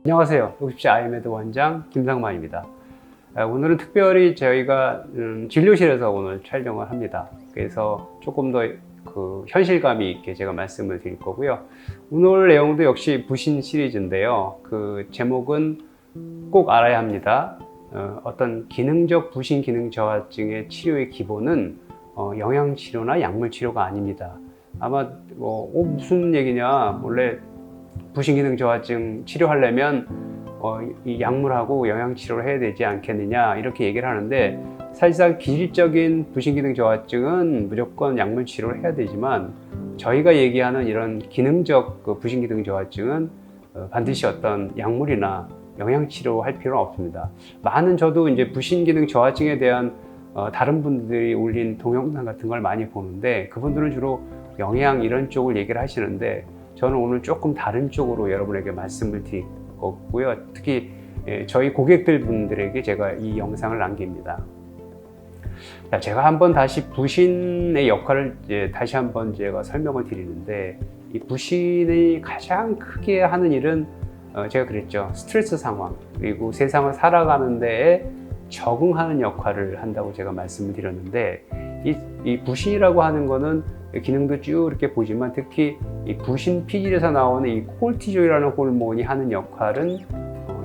안녕하세요. 60세 아이메드 원장 김상만입니다. 오늘은 특별히 저희가 진료실에서 오늘 촬영을 합니다. 그래서 조금 더 현실감이 있게 제가 말씀을 드릴 거고요. 오늘 내용도 역시 부신 시리즈인데요. 그 제목은 꼭 알아야 합니다. 어떤 기능적 부신 기능 저하증의 치료의 기본은 영양치료나 약물치료가 아닙니다. 아마 무슨 얘기냐, 원래 부신기능 저하증 치료하려면 이 약물하고 영양치료를 해야 되지 않겠느냐 이렇게 얘기를 하는데, 사실상 기질적인 부신기능 저하증은 무조건 약물 치료를 해야 되지만, 저희가 얘기하는 이런 기능적 부신기능 저하증은 반드시 어떤 약물이나 영양치료 할 필요는 없습니다. 많은 저도 이제 부신기능 저하증에 대한 다른 분들이 올린 동영상 같은 걸 많이 보는데, 그분들은 주로 영양 이런 쪽을 얘기를 하시는데, 저는 오늘 조금 다른 쪽으로 여러분에게 말씀을 드릴 거고요. 특히 저희 고객들 분들에게 제가 이 영상을 남깁니다. 자, 제가 한번 다시 부신의 역할을 다시 한번 제가 설명을 드리는데, 이 부신이 가장 크게 하는 일은 제가 그랬죠. 스트레스 상황, 그리고 세상을 살아가는 데에 적응하는 역할을 한다고 제가 말씀을 드렸는데, 이 부신이라고 하는 거는 기능도 쭉 이렇게 보지만, 특히 이 부신 피질에서 나오는 이 콜티졸이라는 호르몬이 하는 역할은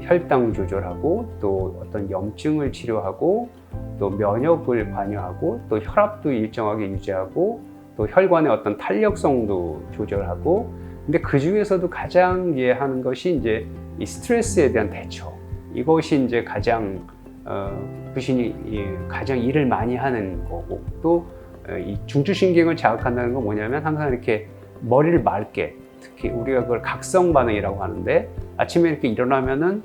혈당 조절하고, 또 어떤 염증을 치료하고, 또 면역을 관여하고, 또 혈압도 일정하게 유지하고, 또 혈관의 어떤 탄력성도 조절하고. 근데 그 중에서도 가장 하는 것이 이제 이 스트레스에 대한 대처. 이것이 이제 가장 부신이 가장 일을 많이 하는 거고, 또 이 중추신경을 자극한다는 건 뭐냐면, 항상 이렇게 머리를 맑게, 특히 우리가 그걸 각성 반응이라고 하는데, 아침에 이렇게 일어나면은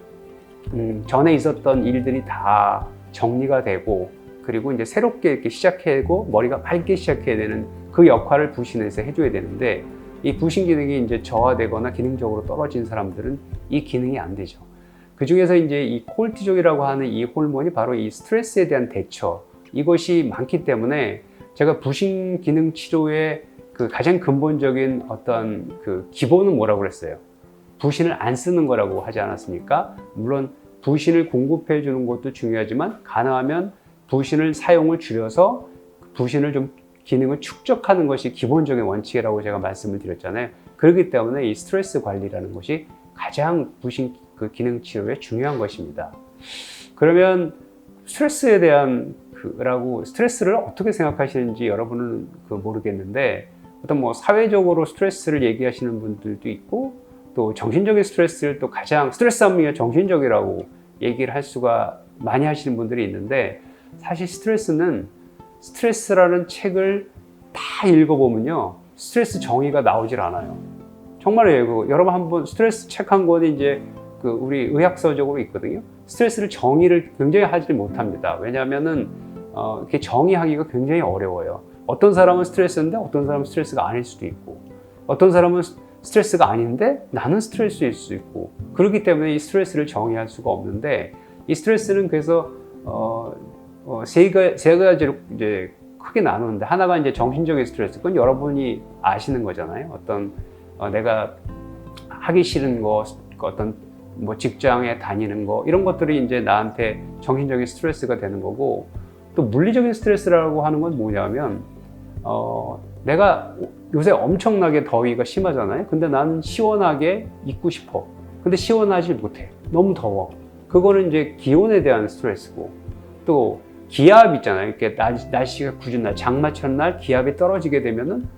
전에 있었던 일들이 다 정리가 되고, 그리고 이제 새롭게 이렇게 시작하고 머리가 맑게 시작해야 되는 그 역할을 부신에서 해줘야 되는데, 이 부신 기능이 이제 저하되거나 기능적으로 떨어진 사람들은 이 기능이 안 되죠. 그 중에서 이제 이 콜티졸이라고 하는 이 호르몬이 바로 이 스트레스에 대한 대처, 이것이 많기 때문에 제가 부신 기능 치료의 그 가장 근본적인 어떤 그 기본은 뭐라고 그랬어요? 부신을 안 쓰는 거라고 하지 않았습니까? 물론 부신을 공급해 주는 것도 중요하지만, 가능하면 부신을 사용을 줄여서 부신을 좀 기능을 축적하는 것이 기본적인 원칙이라고 제가 말씀을 드렸잖아요. 그렇기 때문에 이 스트레스 관리라는 것이 가장 부신 기능 치료에 중요한 것입니다. 그러면 스트레스에 대한 스트레스를 어떻게 생각하시는지 여러분은 모르겠는데, 어떤 사회적으로 스트레스를 얘기하시는 분들도 있고, 또 정신적인 스트레스를 또 가장 스트레스 하면 정신적이라고 얘기를 할 수가 많이 하시는 분들이 있는데, 사실 스트레스라는 책을 다 읽어보면요, 스트레스 정의가 나오질 않아요. 정말이에요. 여러분 한번 스트레스 책 한 권이 이제 우리 의학서적으로 있거든요. 스트레스를 정의를 굉장히 하지 못합니다. 왜냐하면은 이렇게 정의하기가 굉장히 어려워요. 어떤 사람은 스트레스인데 어떤 사람은 스트레스가 아닐 수도 있고, 어떤 사람은 스트레스가 아닌데 나는 스트레스일 수 있고, 그렇기 때문에 이 스트레스를 정의할 수가 없는데, 이 스트레스는 그래서 세 가지로 이제 크게 나누는데, 하나가 이제 정신적인 스트레스, 그건 여러분이 아시는 거잖아요. 어떤 내가 하기 싫은 거, 어떤 직장에 다니는 거, 이런 것들이 이제 나한테 정신적인 스트레스가 되는 거고, 또 물리적인 스트레스라고 하는 건 뭐냐면, 내가 요새 엄청나게 더위가 심하잖아요. 근데 나는 시원하게 입고 싶어. 근데 시원하지 못해. 너무 더워. 그거는 이제 기온에 대한 스트레스고, 또 기압 있잖아요. 이렇게 날씨가 궂은 날, 장마철 날 기압이 떨어지게 되면은,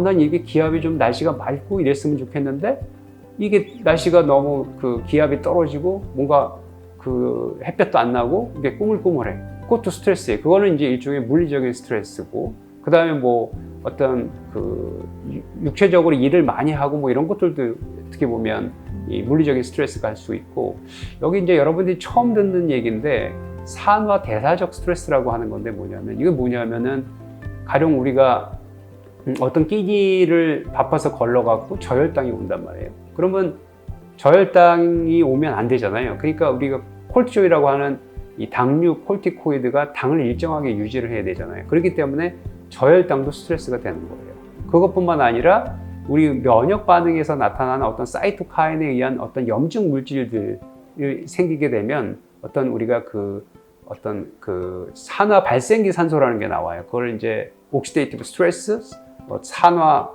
난 이게 기압이 좀 날씨가 맑고 이랬으면 좋겠는데, 이게 날씨가 너무 기압이 떨어지고 뭔가 햇볕도 안 나고 이게 꾸물꾸물해. 그것도 스트레스예요. 그거는 이제 일종의 물리적인 스트레스고, 그 다음에 어떤 육체적으로 일을 많이 하고 이런 것들도 어떻게 보면 이 물리적인 스트레스가 할 수 있고, 여기 이제 여러분들이 처음 듣는 얘기인데, 산화 대사적 스트레스라고 하는 건데, 이건 뭐냐면은 가령 우리가 어떤 끼니를 바빠서 걸러갖고 저혈당이 온단 말이에요. 그러면 저혈당이 오면 안 되잖아요. 그러니까 우리가 콜티졸이라고 하는 이 당류 콜티코이드가 당을 일정하게 유지를 해야 되잖아요. 그렇기 때문에 저혈당도 스트레스가 되는 거예요. 그것뿐만 아니라 우리 면역 반응에서 나타나는 어떤 사이토카인에 의한 어떤 염증 물질들이 생기게 되면 어떤 우리가 어떤 산화 발생기 산소라는 게 나와요. 그걸 이제 옥시데이티브 스트레스, 산화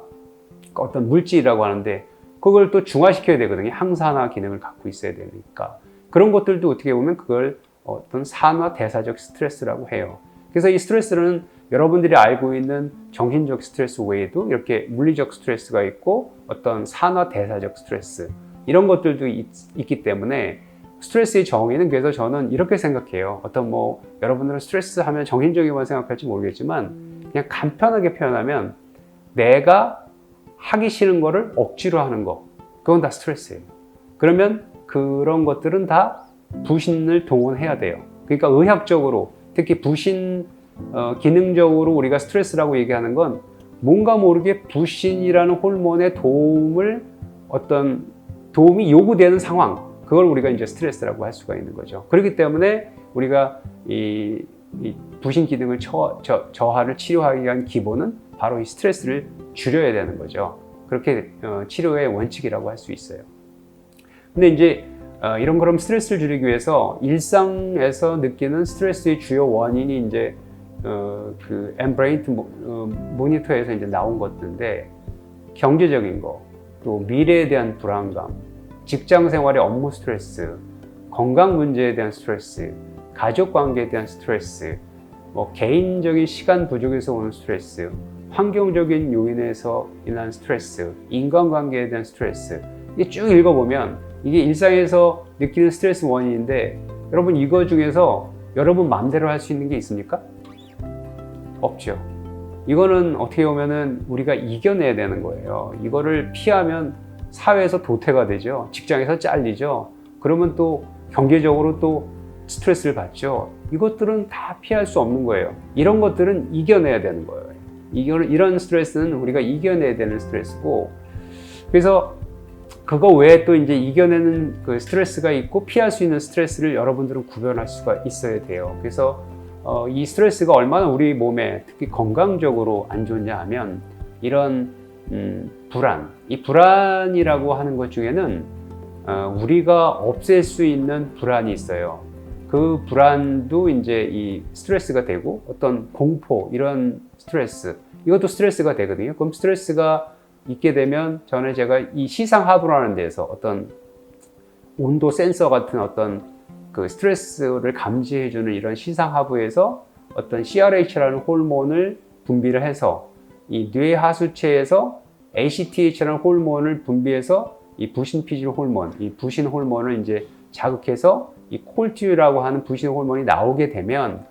어떤 물질이라고 하는데 그걸 또 중화시켜야 되거든요. 항산화 기능을 갖고 있어야 되니까. 그런 것들도 어떻게 보면 그걸 어떤 산화 대사적 스트레스라고 해요. 그래서 이 스트레스는 여러분들이 알고 있는 정신적 스트레스 외에도 이렇게 물리적 스트레스가 있고 어떤 산화 대사적 스트레스 이런 것들도 있기 때문에 스트레스의 정의는 그래서 저는 이렇게 생각해요. 어떤 여러분들은 스트레스 하면 정신적이만 생각할지 모르겠지만 그냥 간편하게 표현하면 내가 하기 싫은 거를 억지로 하는 거 그건 다 스트레스예요. 그러면 그런 것들은 다 부신을 동원해야 돼요. 그러니까 의학적으로 특히 부신 기능적으로 우리가 스트레스라고 얘기하는 건 뭔가 모르게 부신이라는 호르몬의 도움이 요구되는 상황 그걸 우리가 이제 스트레스라고 할 수가 있는 거죠. 그렇기 때문에 우리가 이 부신 기능을 저하를 치료하기 위한 기본은 바로 이 스트레스를 줄여야 되는 거죠. 그렇게 치료의 원칙이라고 할 수 있어요. 근데 이제 이런 그럼 스트레스를 줄이기 위해서 일상에서 느끼는 스트레스의 주요 원인이 이제 엠브레인트 모니터에서 이제 나온 것들인데 경제적인 거, 또 미래에 대한 불안감, 직장 생활의 업무 스트레스, 건강 문제에 대한 스트레스, 가족 관계에 대한 스트레스, 개인적인 시간 부족에서 오는 스트레스, 환경적인 요인에서 인한 스트레스, 인간관계에 대한 스트레스 이게 쭉 읽어보면 이게 일상에서 느끼는 스트레스 원인인데 여러분 이거 중에서 여러분 마음대로 할 수 있는 게 있습니까? 없죠. 이거는 어떻게 보면은 우리가 이겨내야 되는 거예요. 이거를 피하면 사회에서 도태가 되죠. 직장에서 잘리죠. 그러면 또 경제적으로 또 스트레스를 받죠. 이것들은 다 피할 수 없는 거예요. 이런 것들은 이겨내야 되는 거예요. 이런 스트레스는 우리가 이겨내야 되는 스트레스고, 그래서 그거 외에 또 이제 이겨내는 그 스트레스가 있고 피할 수 있는 스트레스를 여러분들은 구별할 수가 있어야 돼요. 그래서 이 스트레스가 얼마나 우리 몸에 특히 건강적으로 안 좋냐 하면 이런 이 불안이라고 하는 것 중에는 우리가 없앨 수 있는 불안이 있어요. 그 불안도 이제 이 스트레스가 되고 어떤 공포 이런 스트레스 이것도 스트레스가 되거든요. 그럼 스트레스가 있게 되면 전에 제가 이 시상하부라는 데서 어떤 온도 센서 같은 어떤 그 스트레스를 감지해주는 이런 시상하부에서 어떤 CRH라는 호르몬을 분비를 해서 이 뇌하수체에서 ACTH라는 호르몬을 분비해서 이 부신피질 호르몬, 이 부신 호르몬을 이제 자극해서 이 콜티올이라고 하는 부신 호르몬이 나오게 되면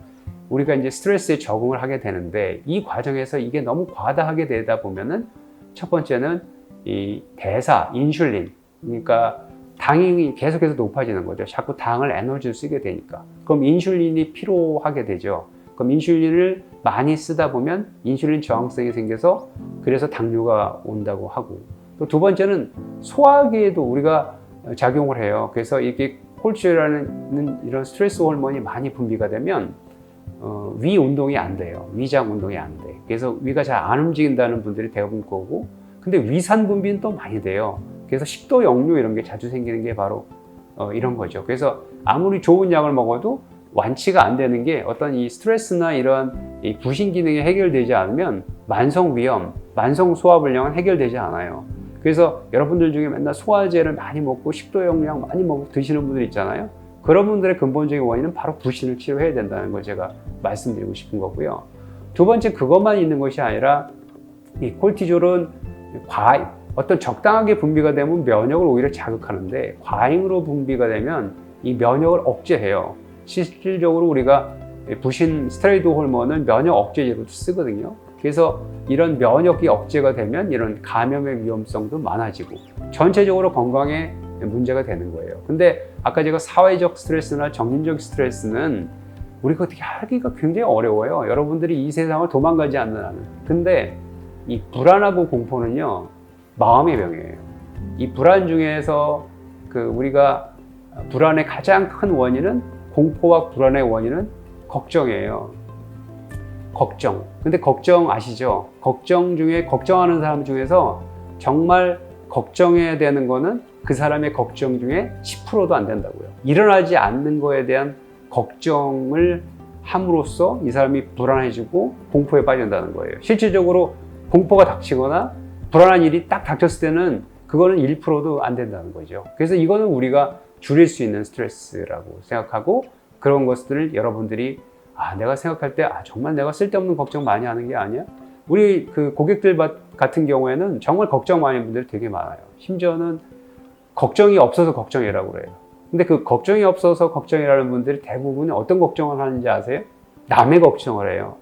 우리가 이제 스트레스에 적응을 하게 되는데 이 과정에서 이게 너무 과다하게 되다 보면은 첫 번째는 이 대사, 인슐린, 그러니까 당이 계속해서 높아지는 거죠. 자꾸 당을 에너지를 쓰게 되니까. 그럼 인슐린이 필요하게 되죠. 그럼 인슐린을 많이 쓰다 보면 인슐린 저항성이 생겨서 그래서 당뇨가 온다고 하고, 또 두 번째는 소화기에도 우리가 작용을 해요. 그래서 이게 콜티졸이라는 이런 스트레스 호르몬이 많이 분비가 되면 위 운동이 안 돼요. 위장 운동이 안 돼. 그래서 위가 잘 안 움직인다는 분들이 대부분 거고, 근데 위산 분비는 또 많이 돼요. 그래서 식도 역류 이런 게 자주 생기는 게 바로 이런 거죠. 그래서 아무리 좋은 약을 먹어도 완치가 안 되는 게 어떤 이 스트레스나 이런 이 부신 기능이 해결되지 않으면 만성 위염, 만성 소화불량은 해결되지 않아요. 그래서 여러분들 중에 맨날 소화제를 많이 먹고 식도 역량 많이 먹고 드시는 분들 있잖아요. 그런 분들의 근본적인 원인은 바로 부신을 치료해야 된다는 걸 제가 말씀드리고 싶은 거고요. 두 번째, 그것만 있는 것이 아니라 이 콜티졸은 어떤 적당하게 분비가 되면 면역을 오히려 자극하는데 과잉으로 분비가 되면 이 면역을 억제해요. 실질적으로 우리가 부신 스테로이드 호르몬은 면역 억제제로 쓰거든요. 그래서 이런 면역이 억제가 되면 이런 감염의 위험성도 많아지고 전체적으로 건강에 문제가 되는 거예요. 근데 아까 제가 사회적 스트레스나 정신적 스트레스는 우리가 어떻게 하기가 굉장히 어려워요. 여러분들이 이 세상을 도망가지 않는 한은. 근데 이 불안하고 공포는요, 마음의 병이에요. 이 불안 중에서 우리가 불안의 가장 큰 원인은, 공포와 불안의 원인은 걱정이에요. 걱정. 근데 걱정 아시죠? 걱정하는 사람 중에서 정말 걱정해야 되는 거는 그 사람의 걱정 중에 10%도 안 된다고요. 일어나지 않는 거에 대한 걱정을 함으로써 이 사람이 불안해지고 공포에 빠진다는 거예요. 실질적으로 공포가 닥치거나 불안한 일이 딱 닥쳤을 때는 그거는 1%도 안 된다는 거죠. 그래서 이거는 우리가 줄일 수 있는 스트레스라고 생각하고, 그런 것들을 여러분들이 내가 생각할 때 정말 내가 쓸데없는 걱정 많이 하는 게 아니야? 우리 그 고객들 같은 경우에는 정말 걱정 많이 하는 분들이 되게 많아요. 심지어는 걱정이 없어서 걱정이라고 그래요. 근데 그 걱정이 없어서 걱정이라는 분들이 대부분 어떤 걱정을 하는지 아세요? 남의 걱정을 해요.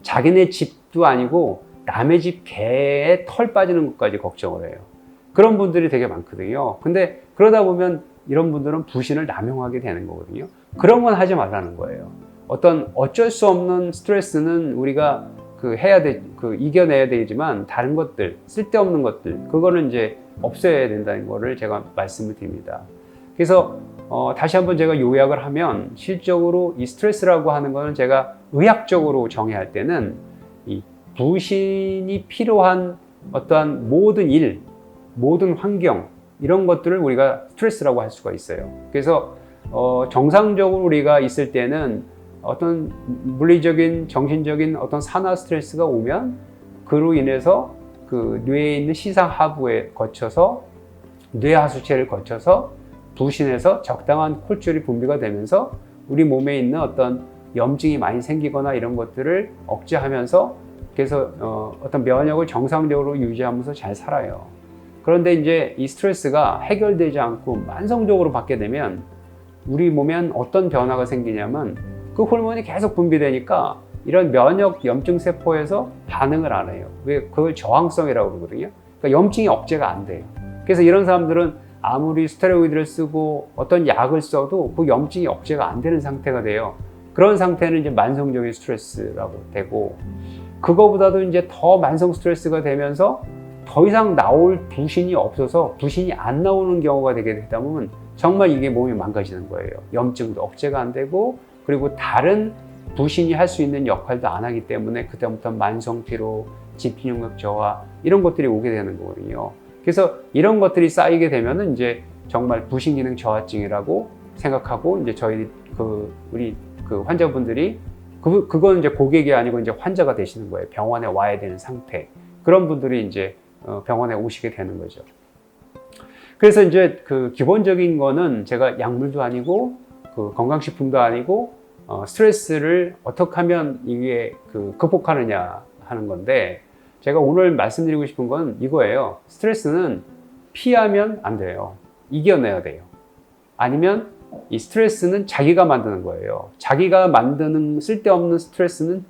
자기네 집도 아니고 남의 집 개에 털 빠지는 것까지 걱정을 해요. 그런 분들이 되게 많거든요. 근데 그러다 보면 이런 분들은 부신을 남용하게 되는 거거든요. 그런 건 하지 말라는 거예요. 어쩔 수 없는 스트레스는 우리가 이겨내야 되지만, 다른 것들, 쓸데없는 것들, 그거는 이제 없애야 된다는 거를 제가 말씀을 드립니다. 그래서 다시 한번 제가 요약을 하면, 실적으로 이 스트레스라고 하는 거는 제가 의학적으로 정의할 때는 이 부신이 필요한 어떠한 모든 일, 모든 환경, 이런 것들을 우리가 스트레스라고 할 수가 있어요. 그래서 정상적으로 우리가 있을 때는 어떤 물리적인, 정신적인 어떤 산화 스트레스가 오면 그로 인해서 그 뇌에 있는 시상하부에 거쳐서 뇌하수체를 거쳐서 부신에서 적당한 콜초리 분비가 되면서 우리 몸에 있는 어떤 염증이 많이 생기거나 이런 것들을 억제하면서, 그래서 어떤 면역을 정상적으로 유지하면서 잘 살아요. 그런데 이제 이 스트레스가 해결되지 않고 만성적으로 받게 되면 우리 몸엔 어떤 변화가 생기냐면, 그 호르몬이 계속 분비되니까 이런 면역 염증 세포에서 반응을 안 해요. 왜? 그걸 저항성이라고 그러거든요. 그러니까 염증이 억제가 안 돼요. 그래서 이런 사람들은 아무리 스테로이드를 쓰고 어떤 약을 써도 그 염증이 억제가 안 되는 상태가 돼요. 그런 상태는 이제 만성적인 스트레스라고 되고, 그거보다도 이제 더 만성 스트레스가 되면서 더 이상 나올 부신이 없어서 부신이 안 나오는 경우가 되게 되다 보면 정말 이게 몸이 망가지는 거예요. 염증도 억제가 안 되고, 그리고 다른 부신이 할 수 있는 역할도 안 하기 때문에 그다음부터 만성 피로, 집중력 저하, 이런 것들이 오게 되는 거거든요. 그래서 이런 것들이 쌓이게 되면은 이제 정말 부신 기능 저하증이라고 생각하고, 이제 우리 환자분들이 그건 이제 고객이 아니고 이제 환자가 되시는 거예요. 병원에 와야 되는 상태. 그런 분들이 이제 병원에 오시게 되는 거죠. 그래서 이제 그 기본적인 거는 제가 약물도 아니고 건강식품도 아니고 스트레스를 어떻게 하면 이게 극복하느냐 하는 건데, 제가 오늘 말씀드리고 싶은 건 이거예요. 스트레스는 피하면 안 돼요. 이겨내야 돼요. 아니면 이 스트레스는 자기가 만드는 거예요. 자기가 만드는 쓸데없는 스트레스는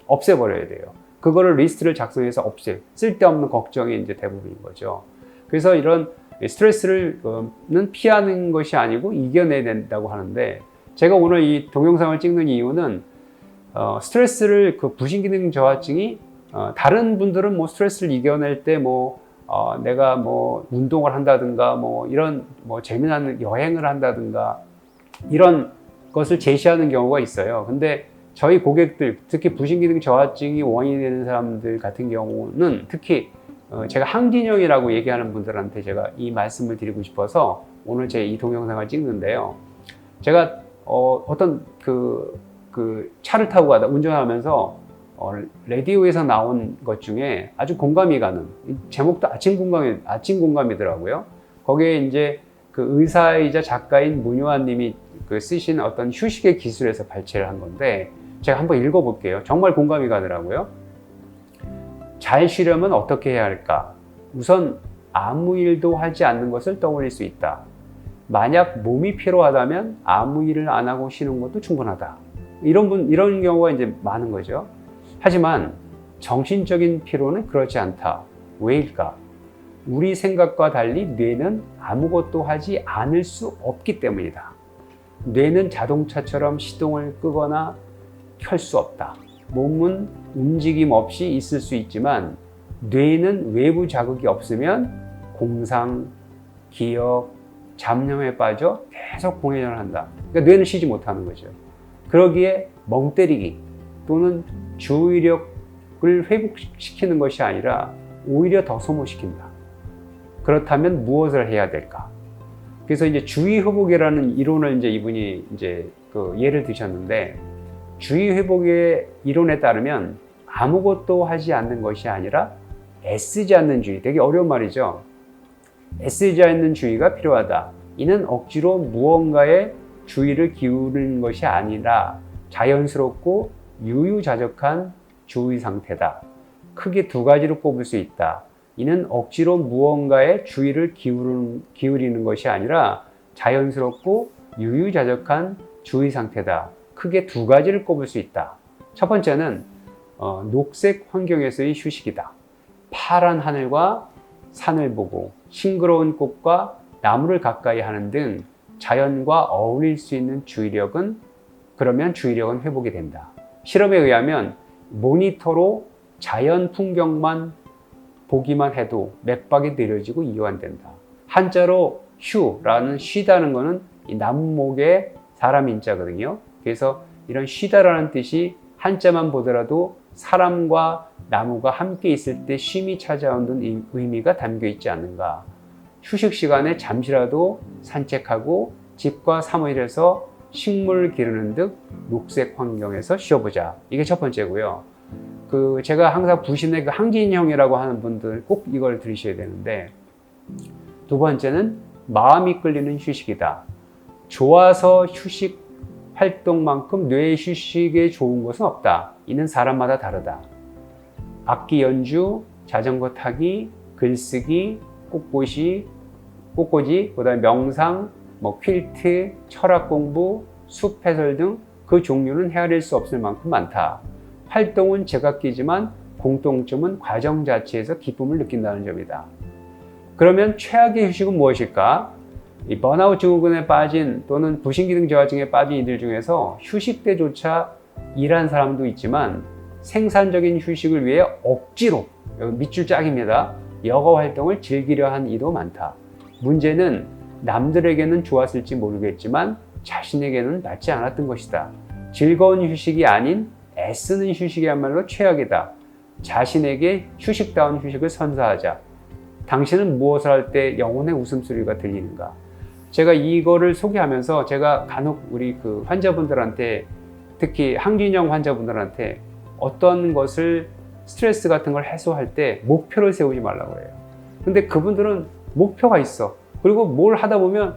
없애버려야 돼요. 그거를 리스트를 작성해서 없애요. 쓸데없는 걱정이 이제 대부분인 거죠. 그래서 이런 스트레스는 피하는 것이 아니고 이겨내야 된다고 하는데, 제가 오늘 이 동영상을 찍는 이유는 스트레스를 부신기능 저하증이 다른 분들은 뭐 스트레스를 이겨낼 때 내가 운동을 한다든가 이런 재미난 여행을 한다든가 이런 것을 제시하는 경우가 있어요. 근데 저희 고객들, 특히 부신기능 저하증이 원인이 되는 사람들 같은 경우는 특히 제가 항진형이라고 얘기하는 분들한테 제가 이 말씀을 드리고 싶어서 오늘 제 이 동영상을 찍는데요. 제가 어떤 차를 타고 운전하면서 라디오에서 나온 것 중에 아주 공감이 가는, 제목도 아침 공감이더라고요. 거기에 이제 그 의사이자 작가인 문효한 님이 쓰신 어떤 휴식의 기술에서 발췌를 한 건데, 제가 한번 읽어볼게요. 정말 공감이 가더라고요. 잘 쉬려면 어떻게 해야 할까? 우선 아무 일도 하지 않는 것을 떠올릴 수 있다. 만약 몸이 피로하다면 아무 일을 안 하고 쉬는 것도 충분하다. 이런 경우가 이제 많은 거죠. 하지만 정신적인 피로는 그렇지 않다. 왜일까? 우리 생각과 달리 뇌는 아무것도 하지 않을 수 없기 때문이다. 뇌는 자동차처럼 시동을 끄거나 켤 수 없다. 몸은 움직임 없이 있을 수 있지만 뇌는 외부 자극이 없으면 공상, 기억, 잡념에 빠져 계속 공회전을 한다. 그러니까 뇌는 쉬지 못하는 거죠. 그러기에 멍 때리기 또는 주의력을 회복시키는 것이 아니라 오히려 더 소모시킨다. 그렇다면 무엇을 해야 될까? 그래서 이제 주의 회복이라는 이론을 이제 이분이 이제 그 예를 드셨는데, 주의 회복의 이론에 따르면 아무것도 하지 않는 것이 아니라 애쓰지 않는 주의, 되게 어려운 말이죠. 애쓰지 않는 주의가 필요하다. 이는 억지로 무언가에 주의를 기울이는 것이 아니라 자연스럽고 유유자적한 주의 상태다. 크게 두 가지로 꼽을 수 있다. 이는 억지로 무언가에 주의를 기울이는 것이 아니라 자연스럽고 유유자적한 주의 상태다. 크게 두 가지를 꼽을 수 있다. 첫 번째는 녹색 환경에서의 휴식이다. 파란 하늘과 산을 보고 싱그러운 꽃과 나무를 가까이 하는 등 자연과 어울릴 수 있는 그러면 주의력은 회복이 된다. 실험에 의하면 모니터로 자연 풍경만 보기만 해도 맥박이 느려지고 이완된다. 한자로 휴라는 쉬다는 거는 이 남목의 사람 인자거든요. 그래서 이런 쉬다라는 뜻이 한자만 보더라도 사람과 나무가 함께 있을 때 쉼이 찾아오는 의미가 담겨 있지 않는가. 휴식 시간에 잠시라도 산책하고 집과 사무실에서 식물 기르는 등 녹색 환경에서 쉬어보자. 이게 첫 번째고요. 제가 항상 부신의 항진 형이라고 하는 분들 꼭 이걸 들으셔야 되는데, 두 번째는 마음이 끌리는 휴식이다. 좋아서 휴식 활동만큼 뇌의 휴식에 좋은 것은 없다. 이는 사람마다 다르다. 악기 연주, 자전거 타기, 글쓰기, 꽃꽂이, 그다음에 명상, 퀼트, 철학 공부, 숲 해설 등 그 종류는 헤아릴 수 없을 만큼 많다. 활동은 제각기지만 공통점은 과정 자체에서 기쁨을 느낀다는 점이다. 그러면 최악의 휴식은 무엇일까? 이 번아웃 증후군에 빠진 또는 부신기능 저하증에 빠진 이들 중에서 휴식 때조차 일한 사람도 있지만 생산적인 휴식을 위해 억지로, 밑줄 짝입니다, 여가 활동을 즐기려 한 이도 많다. 문제는 남들에게는 좋았을지 모르겠지만 자신에게는 맞지 않았던 것이다. 즐거운 휴식이 아닌 애쓰는 휴식이야말로 최악이다. 자신에게 휴식다운 휴식을 선사하자. 당신은 무엇을 할 때 영혼의 웃음소리가 들리는가? 제가 이거를 소개하면서 제가 간혹 우리 환자분들한테, 특히 항진형 환자분들한테 어떤 것을 스트레스 같은 걸 해소할 때 목표를 세우지 말라고 해요. 근데 그분들은 목표가 있어. 그리고 뭘 하다 보면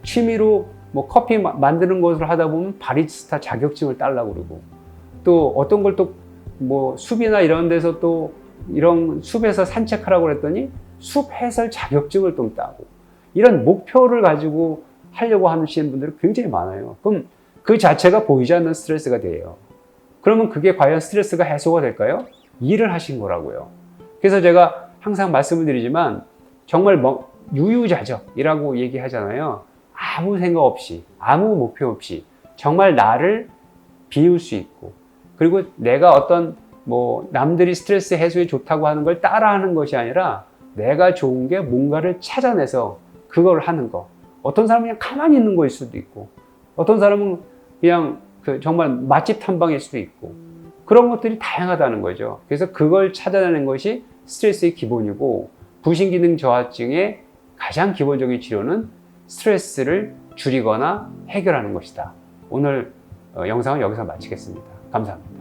취미로 커피 만드는 것을 하다 보면 바리스타 자격증을 따려고 그러고, 또 어떤 걸 또 숲이나 이런 데서 또 이런 숲에서 산책하라고 그랬더니 숲 해설 자격증을 또 따고, 이런 목표를 가지고 하려고 하시는 분들이 굉장히 많아요. 그럼 그 자체가 보이지 않는 스트레스가 돼요. 그러면 그게 과연 스트레스가 해소가 될까요? 일을 하신 거라고요. 그래서 제가 항상 말씀을 드리지만 정말 유유자적이라고 얘기하잖아요. 아무 생각 없이, 아무 목표 없이 정말 나를 비울 수 있고, 그리고 내가 어떤 남들이 스트레스 해소에 좋다고 하는 걸 따라하는 것이 아니라 내가 좋은 게 뭔가를 찾아내서 그걸 하는 거. 어떤 사람은 그냥 가만히 있는 거일 수도 있고, 어떤 사람은 그냥 정말 맛집 탐방일 수도 있고, 그런 것들이 다양하다는 거죠. 그래서 그걸 찾아내는 것이 스트레스의 기본이고, 부신기능 저하증의 가장 기본적인 치료는 스트레스를 줄이거나 해결하는 것이다. 오늘 영상은 여기서 마치겠습니다. 감사합니다.